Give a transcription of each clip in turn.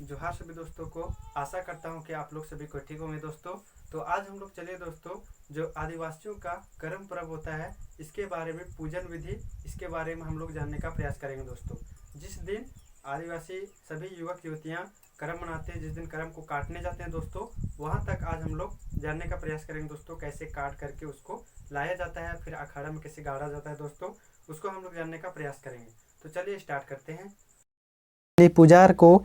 जोहार सभी दोस्तों को। आशा करता हूं कि आप लोग सभी को ठीक होंगे दोस्तों। तो आज हम लोग चलिए दोस्तों, जो आदिवासियों का करम पर्व होता है इसके बारे में, पूजन विधि, इसके बारे में हम लोग जानने का प्रयास करेंगे दोस्तों। जिस दिन आदिवासी सभी युवक युवतियाँ करम मनाते हैं, जिस दिन करम को काटने जाते हैं दोस्तों, वहाँ तक आज हम लोग जानने का प्रयास करेंगे दोस्तों। कैसे काट करके उसको लाया जाता है, फिर अखाड़ा में कैसे गाड़ा जाता है दोस्तों, उसको हम लोग जानने का प्रयास करेंगे। तो चलिए स्टार्ट करते हैं। पुजार को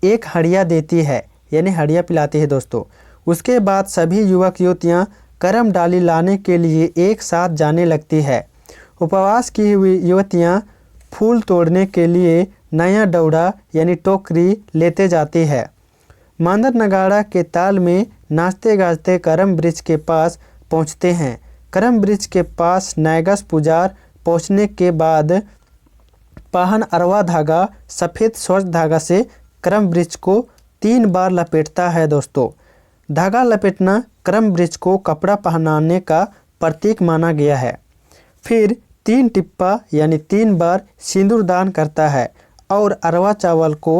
एक हड़िया देती है, यानी हड़िया पिलाती है दोस्तों। उसके बाद सभी युवक युवतियाँ करम डाली लाने के लिए एक साथ जाने लगती है। उपवास की हुई युवतियाँ फूल तोड़ने के लिए नया दौड़ा यानी टोकरी लेते जाती है। मांदर नगाड़ा के ताल में नाचते गाजते करम वृक्ष के पास पहुँचते हैं। करम वृक्ष के पास नायगस पुजार पहुँचने के बाद पाहन अरवा धागा, सफ़ेद स्वच्छ धागा से करम वृक्ष को 3 बार लपेटता है दोस्तों। धागा लपेटना करम वृक्ष को कपड़ा पहनाने का प्रतीक माना गया है। फिर 3 टिप्पा यानी 3 बार सिंदूर दान करता है और अरवा चावल को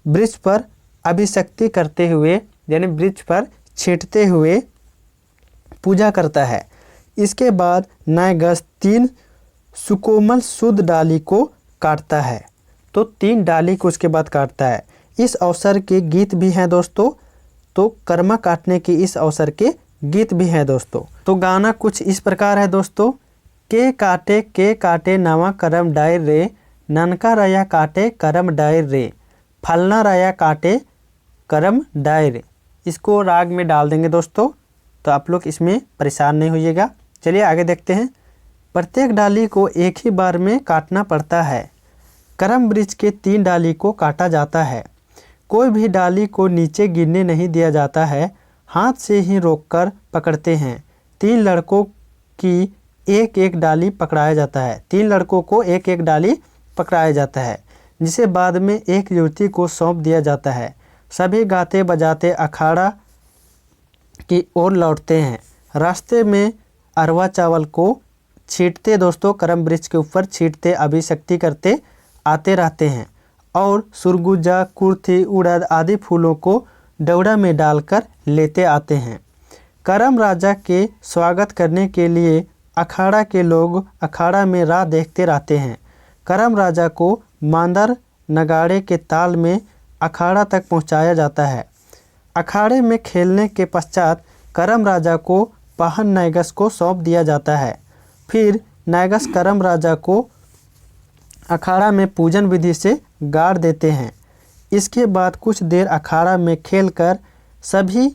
वृक्ष पर अभिषेक्ति करते हुए यानी वृक्ष पर छींटते हुए पूजा करता है। इसके बाद नायगस 3 सुकोमल शुद्ध डाली को काटता है। तो 3 डाली को उसके बाद काटता है। इस अवसर के गीत भी हैं दोस्तों। तो कर्मा काटने के इस अवसर के गीत भी हैं दोस्तों। तो गाना कुछ इस प्रकार है दोस्तों। के काटे नवा करम डायर रे, ननका राया काटे करम डायर रे, फलना राया काटे करम डायर। इसको राग में डाल देंगे दोस्तों, तो आप लोग इसमें परेशान नहीं होइएगा। चलिए आगे देखते हैं। प्रत्येक डाली को एक ही बार में काटना पड़ता है। करम वृक्ष के 3 डाली को काटा जाता है। कोई भी डाली को नीचे गिरने नहीं दिया जाता है, हाथ से ही रोककर पकड़ते हैं। 3 लड़कों की एक एक डाली पकड़ाया जाता है। 3 लड़कों को एक एक डाली पकड़ाया जाता है, जिसे बाद में एक युवती को सौंप दिया जाता है। सभी गाते बजाते अखाड़ा की ओर लौटते हैं। रास्ते में अरवा चावल को छींटते दोस्तों, करम वृक्ष के ऊपर छींटते, अभिषेक्ति करते आते रहते हैं और सुरगुजा, कुर्थी, उड़द आदि फूलों को दौड़ा में डालकर लेते आते हैं। करम राजा के स्वागत करने के लिए अखाड़ा के लोग अखाड़ा में राह देखते रहते हैं। करम राजा को मांदर नगाड़े के ताल में अखाड़ा तक पहुंचाया जाता है। अखाड़े में खेलने के पश्चात करम राजा को पाहन नायगस को सौंप दिया जाता है। फिर नायगस करम राजा को अखाड़ा में पूजन विधि से गाड़ देते हैं। इसके बाद कुछ देर अखाड़ा में खेलकर सभी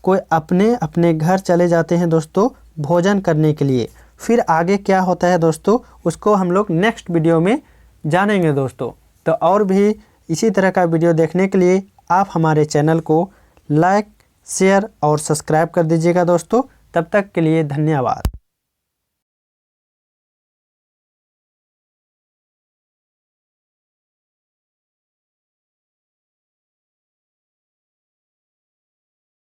कोई अपने अपने घर चले जाते हैं दोस्तों, भोजन करने के लिए। फिर आगे क्या होता है दोस्तों, उसको हम लोग नेक्स्ट वीडियो में जानेंगे दोस्तों। तो और भी इसी तरह का वीडियो देखने के लिए आप हमारे चैनल को लाइक, शेयर और सब्सक्राइब कर दीजिएगा दोस्तों। तब तक के लिए धन्यवाद।